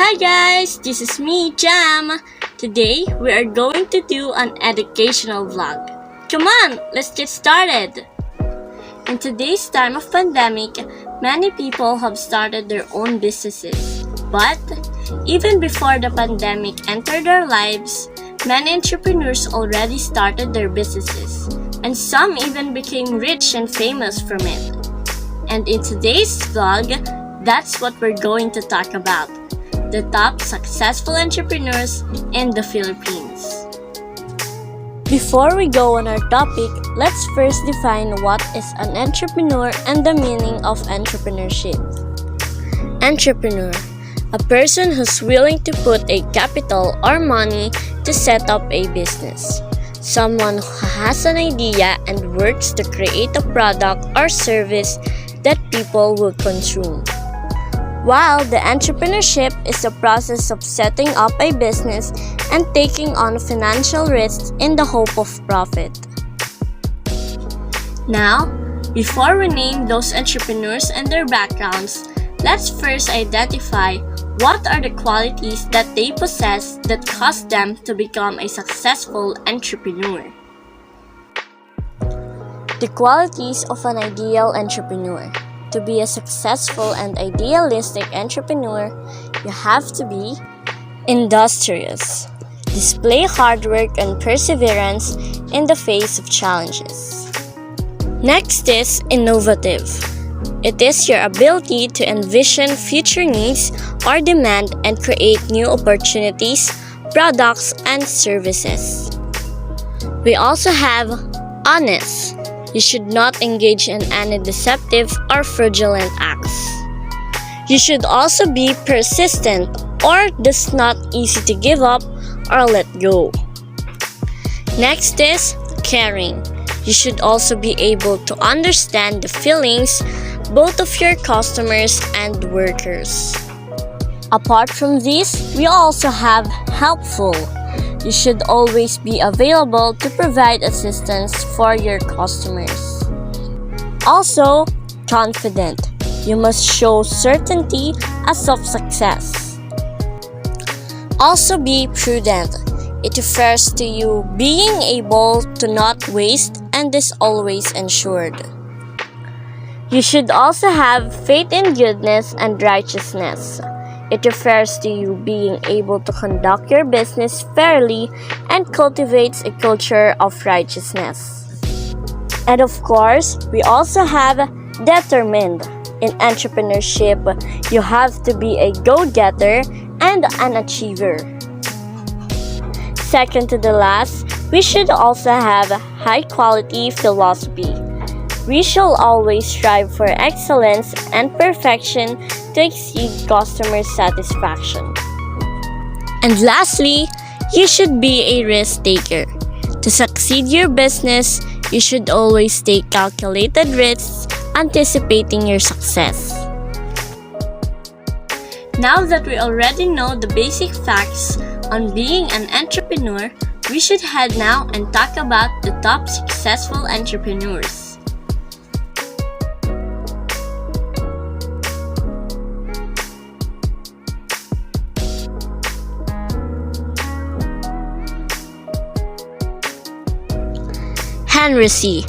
Hi guys, this is me, Jam. Today we are going to do an educational vlog. Come on, let's get started. In today's time of pandemic, many people have started their own businesses. But even before the pandemic entered our lives, many entrepreneurs already started their businesses, and some even became rich and famous from it. And in today's vlog, that's what we're going to talk about: the top successful entrepreneurs in the Philippines. Before we go on our topic, let's first define what is an entrepreneur and the meaning of entrepreneurship. Entrepreneur, a person who's willing to put a capital or money to set up a business. Someone who has an idea and works to create a product or service that people will consume. While the entrepreneurship is the process of setting up a business and taking on financial risks in the hope of profit. Now, before we name those entrepreneurs and their backgrounds, let's first identify what are the qualities that they possess that cause them to become a successful entrepreneur. The qualities of an ideal entrepreneur. To be a successful and idealistic entrepreneur, you have to be industrious. Display hard work and perseverance in the face of challenges. Next is innovative. It is your ability to envision future needs or demand and create new opportunities, products, and services. We also have honest. You should not engage in any deceptive or fraudulent acts. You should also be persistent or just not easy to give up or let go. Next is caring. You should also be able to understand the feelings both of your customers and workers. Apart from this, we also have helpful. You should always be available to provide assistance for your customers. Also, confident. You must show certainty as of success. Also, be prudent. It refers to you being able to not waste and is always ensured. You should also have faith in goodness and righteousness. It refers to you being able to conduct your business fairly and cultivates a culture of righteousness. And of course, we also have determined. In entrepreneurship, you have to be a go-getter and an achiever. Second to the last, we should also have high-quality philosophy. We shall always strive for excellence and perfection to exceed customer satisfaction. And lastly, you should be a risk taker. To succeed your business, you should always take calculated risks, anticipating your success. Now that we already know the basic facts on being an entrepreneur, we should head now and talk about the top successful entrepreneurs. Henry C.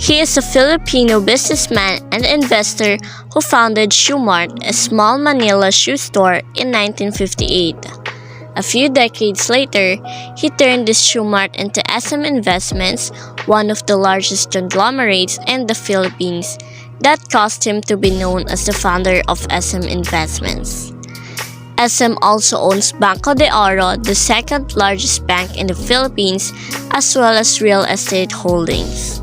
He is a Filipino businessman and investor who founded Shoe Mart, a small Manila shoe store, in 1958. A few decades later, he turned this Shoe Mart into SM Investments, one of the largest conglomerates in the Philippines, that caused him to be known as the founder of SM Investments. SM also owns Banco de Oro, the second largest bank in the Philippines, as well as real estate holdings.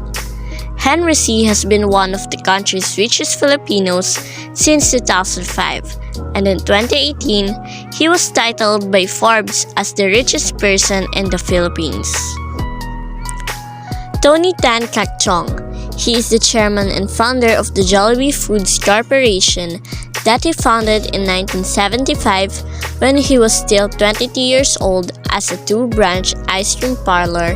Henry C. has been one of the country's richest Filipinos since 2005, and in 2018, he was titled by Forbes as the richest person in the Philippines. Tony Tan Cakchong. He is the chairman and founder of the Jollibee Foods Corporation that he founded in 1975 when he was still 22 years old as a two-branch ice cream parlor,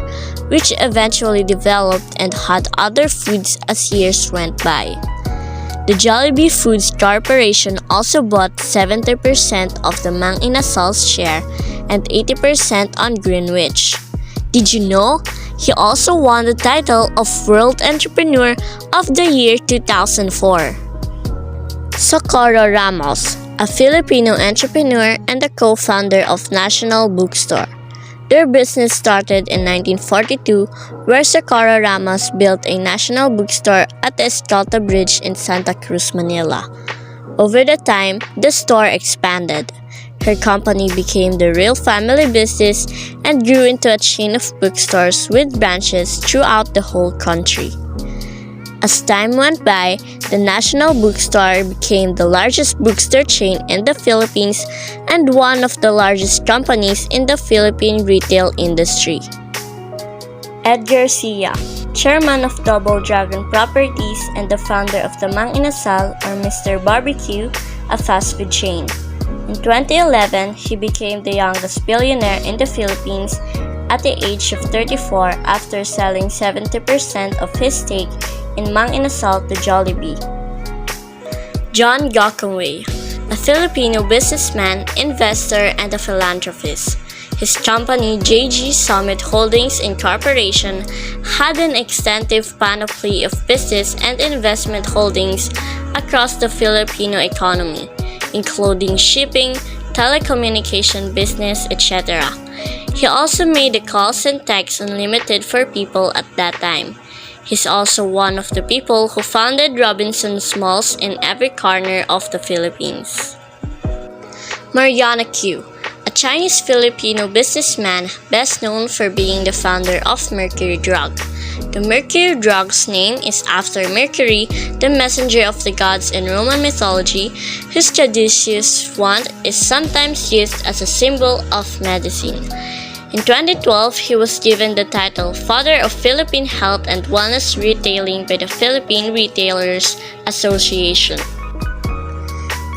which eventually developed and had other foods as years went by. The Jollibee Foods Corporation also bought 70% of the Mang Inasal's share and 80% on Greenwich. Did you know? He also won the title of World Entrepreneur of the Year 2004. Socorro Ramos, a Filipino entrepreneur and the co-founder of National Bookstore. Their business started in 1942, where Socorro Ramos built a national bookstore at the Escalta Bridge in Santa Cruz, Manila. Over the time, the store expanded. Her company became the real family business and grew into a chain of bookstores with branches throughout the whole country. As time went by, the National Bookstore became the largest bookstore chain in the Philippines and one of the largest companies in the Philippine retail industry. Ed Garcia, chairman of Double Dragon Properties and the founder of the Mang Inasal or Mr. Barbecue, a fast food chain. In 2011, he became the youngest billionaire in the Philippines at the age of 34 after selling 70% of his stake in Mang Inasal to Jollibee. John Gokongwei, a Filipino businessman, investor, and a philanthropist. His company, JG Summit Holdings Incorporation, had an extensive panoply of business and investment holdings across the Filipino economy, including shipping, telecommunication business, etc. He also made the calls and texts unlimited for people at that time. He's also one of the people who founded Robinson's Malls in every corner of the Philippines. Mariana Q, a Chinese-Filipino businessman best known for being the founder of Mercury Drug. The Mercury Drug's name is after Mercury, the messenger of the gods in Roman mythology, whose caduceus wand is sometimes used as a symbol of medicine. In 2012, he was given the title Father of Philippine Health and Wellness Retailing by the Philippine Retailers Association.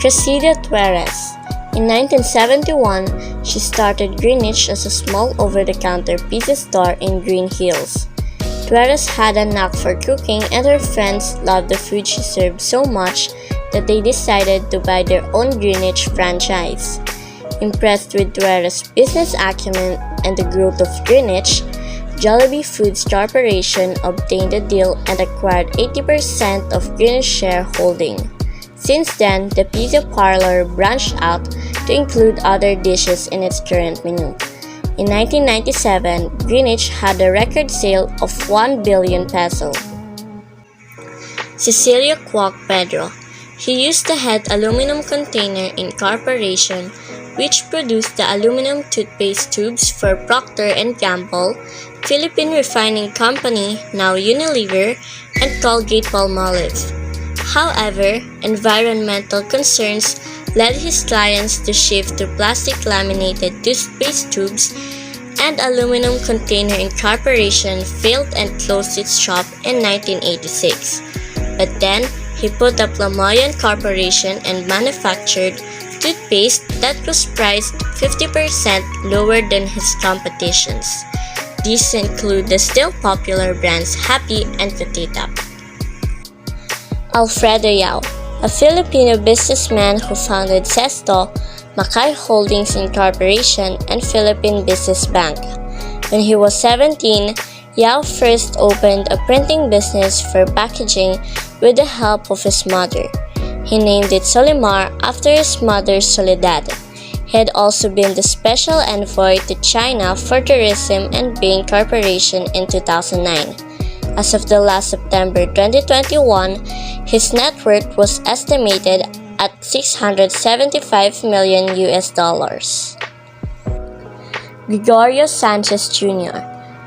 Cressida Tuerres. In 1971, she started Greenwich as a small over-the-counter pizza store in Green Hills. Tuerres had a knack for cooking and her friends loved the food she served so much that they decided to buy their own Greenwich franchise. Impressed with Tuerres' business acumen and the growth of Greenwich, Jollibee Foods Corporation obtained a deal and acquired 80% of Greenwich shareholding. Since then, the pizza parlor branched out to include other dishes in its current menu. In 1997, Greenwich had a record sale of 1 billion peso. Cecilio Kwok Pedro. He used to head Aluminum Container Incorporation, which produced the aluminum toothpaste tubes for Procter & Gamble, Philippine Refining Company, now Unilever, and Colgate-Palmolive. However, environmental concerns led his clients to shift to plastic laminated toothpaste tubes, and Aluminum Container Incorporation failed and closed its shop in 1986. But then, he put up Lamoyan Corporation and manufactured toothpaste that was priced 50% lower than his competition's. These include the still popular brands Happy and Petita. Alfredo Yao, a Filipino businessman who founded Sesto, Macay Holdings Incorporation, and Philippine Business Bank. When he was 17, Yao first opened a printing business for packaging with the help of his mother. He named it Solimar after his mother Soledad. He had also been the special envoy to China for Tourism and Bain Corporation in 2009. As of the last September 2021, his net worth was estimated at $675 million. Gregorio Sanchez Jr.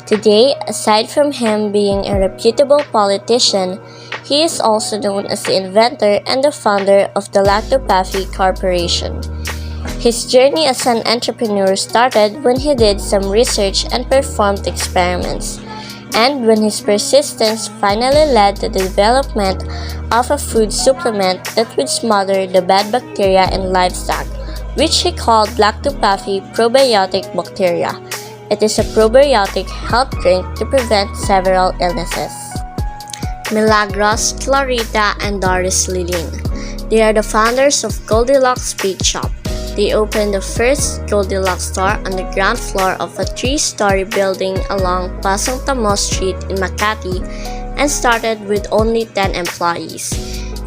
Today, aside from him being a reputable politician, he is also known as the inventor and the founder of the Lactopafi Corporation. His journey as an entrepreneur started when he did some research and performed experiments, and when his persistence finally led to the development of a food supplement that would smother the bad bacteria in livestock, which he called Lactopafi Probiotic Bacteria. It is a probiotic health drink to prevent several illnesses. Milagros, Clarita, and Doris Lilin. They are the founders of Goldilocks Bake Shop. They opened the first Goldilocks store on the ground floor of a 3-story building along Pasong Tamo Street in Makati and started with only 10 employees.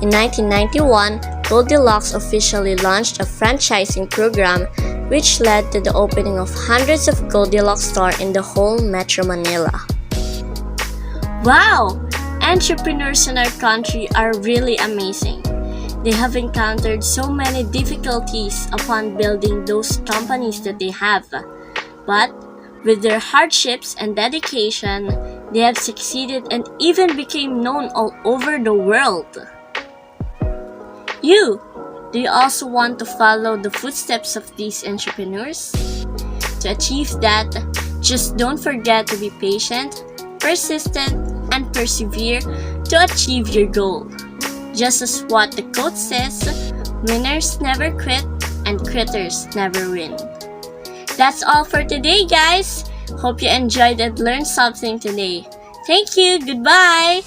In 1991, Goldilocks officially launched a franchising program which led to the opening of hundreds of Goldilocks stores in the whole Metro Manila. Wow! Entrepreneurs in our country are really amazing. They have encountered so many difficulties upon building those companies that they have. But with their hardships and dedication, they have succeeded and even became known all over the world. Do you also want to follow the footsteps of these entrepreneurs? To achieve that, just don't forget to be patient, persistent, and persevere to achieve your goal. Just as what the quote says, winners never quit and quitters never win. That's all for today, guys. Hope you enjoyed and learned something today. Thank you. Goodbye.